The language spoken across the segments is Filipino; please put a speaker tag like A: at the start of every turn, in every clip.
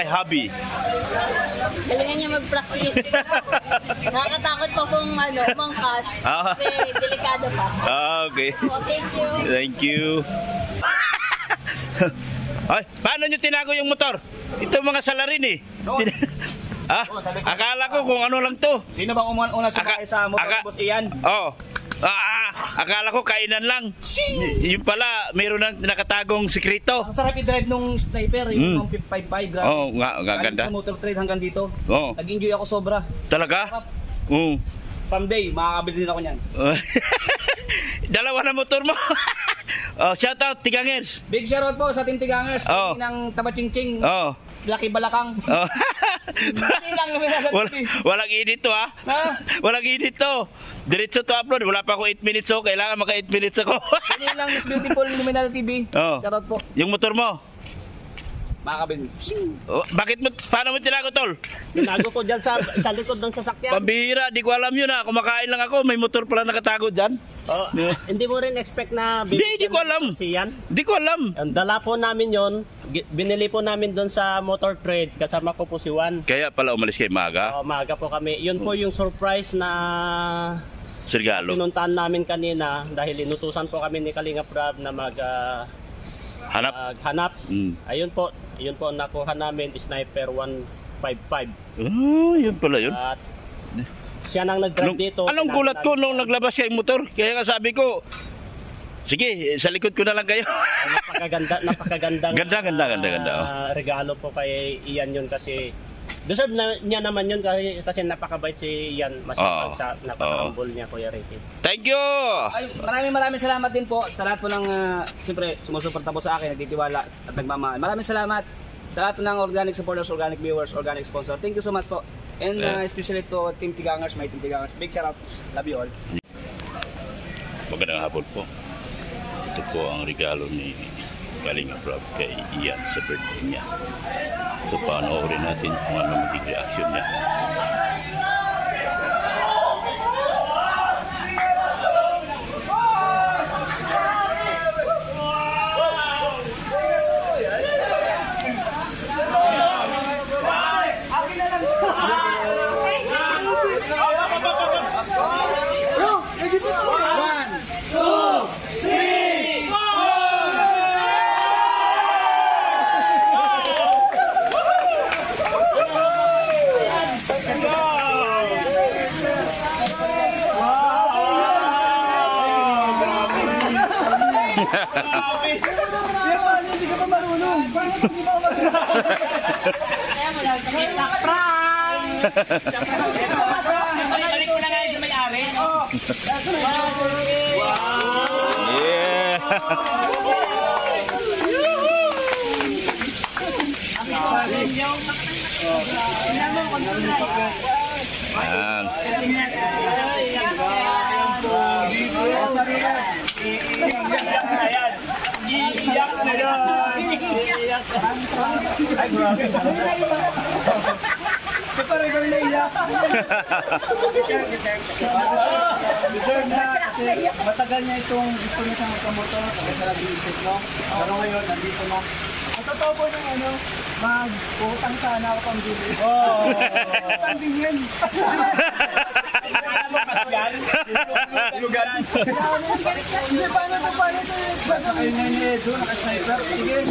A: hobby?
B: Galingan niya mag-practice. Nakakatakot pa kung umangkas. Kasi delikado pa.
A: Okay.
B: Oh, thank you.
A: Thank you. Ay, paano nyo tinago yung motor? Ito mga salarin eh. Akala ko kung ano lang to.
C: Sino bang una sumakay sa motor, Boss Ian?
A: Oo. Akala ko kainan lang. Yung pala, mayroon nang nakatagong sikreto.
C: Ang sarap i-drive nung sniper, yung 555, grabe.
A: Oo, ganda.
C: Sa motor trade hanggang dito.
A: Oo.
C: Nag-enjoy ako sobra.
A: Talaga? Oo.
C: Someday, makakabili din ako niyan.
A: Dalawa na motor mo. Shout out, Tigangers.
C: Big shoutout po sa Team Tigangers. Ng Tabachingching. Laki Balakang.
A: Walang edit to ha? Walang edit to. Diretso to upload. Wala pa ako 8 minutes so kailangan maka 8 minutes ako.
C: Ano lang Miss Beautiful Luminal TV. Shoutout po.
A: Yung motor mo?
C: Makakabili.
A: Bakit mo, paano mo tinago tol?
C: Tinago ko dyan sa likod ng sasakyan.
A: Pambihira, di ko alam yun ha. Kumakain lang ako, may motor pala nakatago dyan.
D: Hindi mo rin expect na
A: di ko alam. Di ko alam.
D: Dala po namin yon, binili po namin doon sa motor trade, kasama ko po si Juan.
A: Kaya pala umalis kayo maaga?
D: Maaga po kami. Yun po yung surprise na
A: regalo.
D: Pinuntahan namin kanina dahil inutusan po kami ni Kalinga Prab na hanap. Ayun po nakuha namin, Sniper 155.
A: Yun pala yun.
D: At siya nang nag-drive dito.
A: Anong gulat ko nung naglabas siya yung motor? Kaya nga sabi ko, sige, sa likod ko na lang kayo.
D: Napakagandang
A: ganda.
D: Regalo po kay Ian yun kasi deserve niya naman yun kasi napakabait si Ian. Sa napaka-humble niya, Kuya Ricky.
A: Thank you!
C: Ay, maraming salamat din po sa lahat po ng siyempre sumusuporta po sa akin, nagtitiwala at nagmamahal. Maraming salamat sa lahat ng organic supporters, organic viewers, organic sponsor. Thank you so much po. And especially to Team Tigangers, my Team Tigangers. Big shout out. Love you all.
A: Magandang hapon po. Ito po ang regalo ni Kalinga Prab kay Ian sa birthday niya. So panoorin natin kung ano magiging reaction niya.
C: Hindi ka pa marunong. Hindi pa marunong. Balik mo na nga yung may-ari. Iiyak na yun. Ay, grabe. Pare-pare na iyak. Deserve na kasi matagal niya itong gusto niya siyang magkamotor sa nag-iisip, no? Pero ngayon, nandito na. Ang totoo po ng mag-utang sana ako pang bili. Utang din yan. Alam mo, Pascal? Lugan. Hindi, paano ito? Ayun nga niya, doon, naka-sniper. Sige.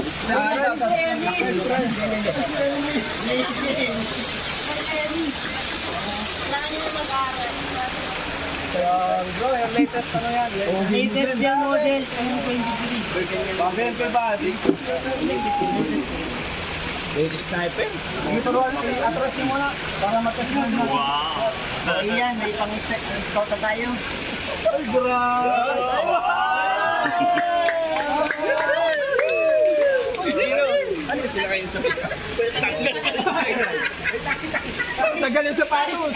C: Bro, yung latest ano yan? Latest yan model, 2023. Babel pa ba? Latest sniper. Sige, turuan, atras mo na para matest mo na. Wow! Ayan, may pang-scout na tayo. Ay, grabe! Ano sila kayo sa pita? Tagal yung sapatos!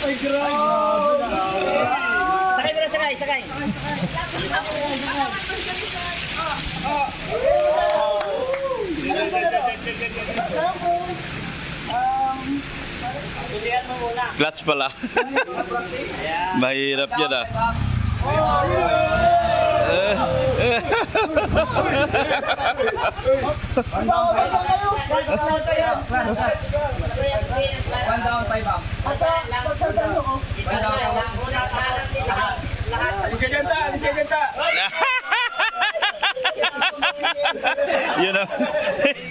C: Ay, grabe! Sakay!
A: Clutch pala. Mahirap yan ah.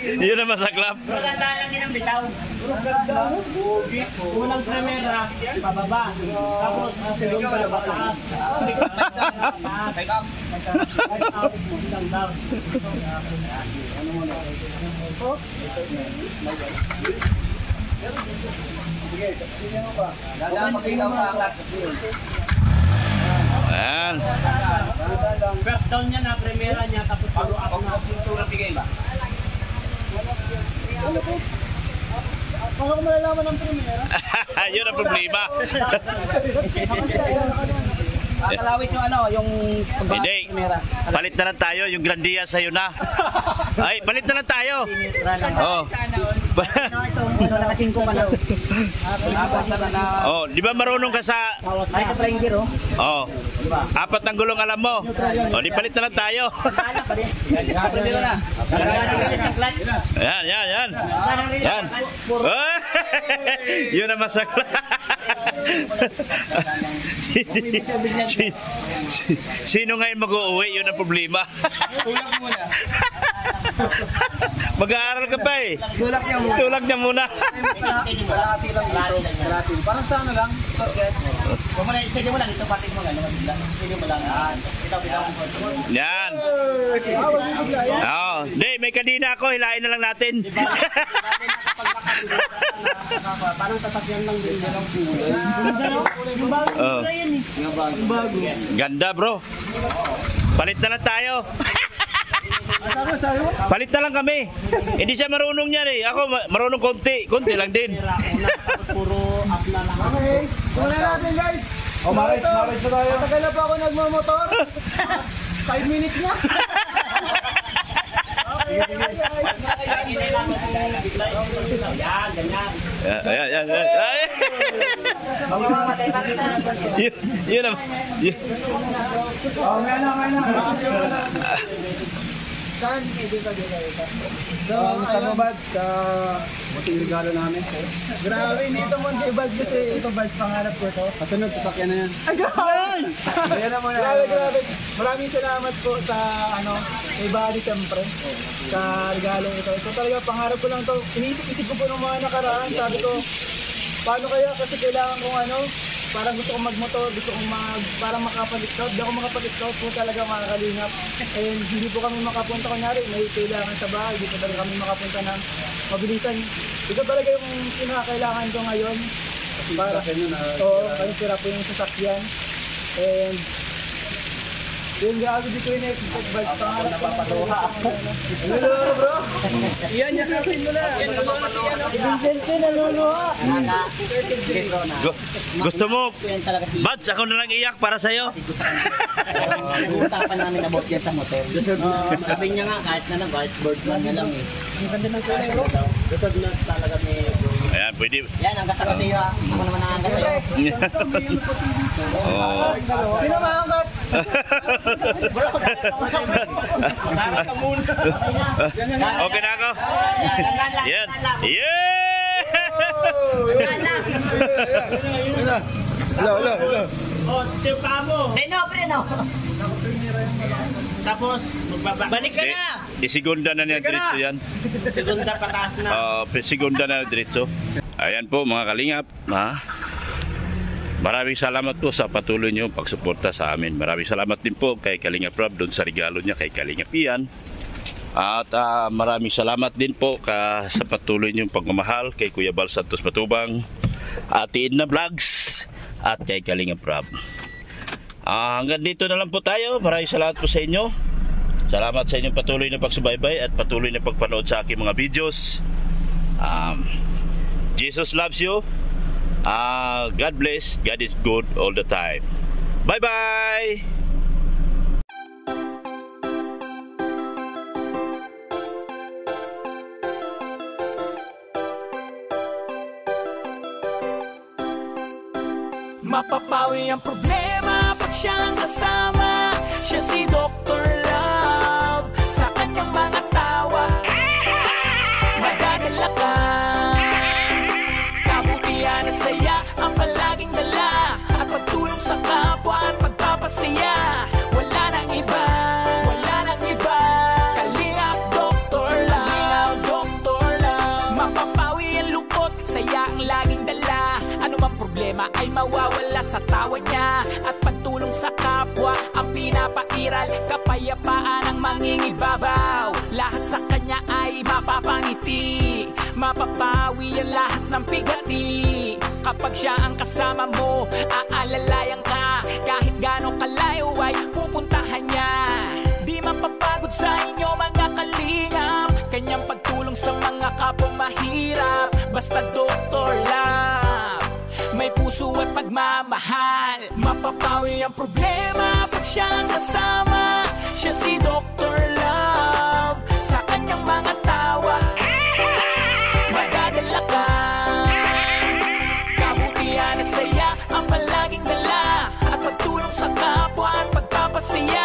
A: Yun ang masaklap.
D: Unang primera, pababa. Tapos, segundo pa taas.
A: Ayan.
D: First down niya na, primera niya, tapos puro up na. Paano ko malalaman ang primera?
A: Yun ang problema.
C: Kalawit yung ano, yung
A: Hindi. Palit na lang tayo. Yung Grandia sa'yo na. Ay, palit na lang tayo. Oh. Oh, di ba marunong ka sa... Oh. Apat ng gulong alam mo. Oh, di palit na lang tayo. Yan. Yan. Yun ang masakla. Sino ngayon mag-uuwi? Yun ang problema. Mag-aaral ka pa eh. Tulak niya muna.
C: Parang sana lang.
A: Yan. Oh, di, may kadina ako. Hilain na lang natin.
D: Parang tasakyan lang din.
A: Oh. Ganda bro. Palit na lang tayo. Palit na lang kami. Hindi siya marunong niyan eh. Ako marunong konti. Konti lang din.
D: Puro up na lang.
C: Okay, wala natin guys. Maris na tayo. Matagal na pa ako nagmamotor. 5 minutes na.
D: Yan, ganyan.
A: Ayan. Yun naman.
C: Saan? Sa Mabad, sa muting regalo namin. Grabe, dito Monte Bad kasi ito Bads pangarap ko to. Kasunod, sasakyan na yan. Ay, grabe! Ayan naman. Grabe. Maraming salamat po sa kay Buddy syempre. Sa regalo ito. Ito talaga, pangarap ko lang to. Iniisip-isip ko po ng mga nakaraan. Sabi ko, paano kaya? Kasi kailangan kong parang gusto kong magmotor, gusto kong parang makapag-scout. Di ako makapag-scout po talaga makakalingap. And hindi po kami makapunta, kunyari, may kailangan sa bahay, hindi po talaga kami makapunta ng mabilisan. Ito talaga yung pinakakailangan ko ngayon. Para, kayo sira po yung sasakyan. And, yung grabe dito yung expect ba? Pangarap napapatuha ako. Ano bro? Iyan niya kapin mo na. Vincent naluluha.
A: Gusto mo? Bads, ako na lang iyak para sa'yo.
E: Usapan namin about yan sa motel. Sabi niya nga kahit na kahit bird man na lang eh.
C: Ang ganda ng kulay bro.
D: Gusto na talaga ni
A: Ayan, pwede.
E: Yan, ang gasa ko sa'yo ha. Ako naman ang gasa sa'yo.
C: Sino maangkas?
A: Okay na ako. Yan.
C: Hello.
D: Oh, tipa mo.
E: Preno.
D: Tapos,
E: Balik ka na!
A: Isigunda na niya diretso yan.
D: segunda pataas na.
A: Sigunda na diretso. Ayan po mga kalingap. Maraming salamat po sa patuloy niyo pagsuporta sa amin. Maraming salamat din po kay Kalingap Rob doon sa regalo niya kay Kalingap Ian. At maraming salamat din po sa patuloy niyong pagmamahal kay Kuya Bal Santos Matubang, Ate Edna Vlogs at kay Kalingap Rob. Hanggang dito na lang po tayo. Maraming salamat po sa inyo. Salamat sa inyong patuloy na pagsubaybay at patuloy na pagpanood sa aking mga videos. Jesus loves you. God bless. God is good all the time. Bye-bye!
F: Mapapawi ang problema pag siyang kasama. Siya si Dr. Love. Sa kanyang mga tawa madadala ka. Kabutihan at saya ang palaging dala, at pagtulong sa kapwa at pagpapasaya. Wala nang iba, wala nang iba. Kalingap Dr. Love, Dr. Love. Mapapawi ang lungkot, saya ang laging dala. Ano mang problema ay mawawala sa tawa niya, at pagtulong sa kapwa ang pinapairal. Kapayapaan ang mangingibabaw, lahat sa kanya ay mapapangiti. Mapapawi ang lahat ng bigati. Kapag siya ang kasama mo, aalalayan ka. Kahit gano'ng kalayo ay pupuntahan niya. Di mapapagod sa inyo mga kalingap, kanyang pagtulong sa mga kapwa mahirap. Basta Dr. Love, may puso at pagmamahal. Mapapawi ang problema pag siya ang kasama. Siya si Dr. Love. Sa kanyang mga tawa madadala ka. Kabutihan at saya ang palaging dala, at pagtulong sa kapwa at pagpapasaya.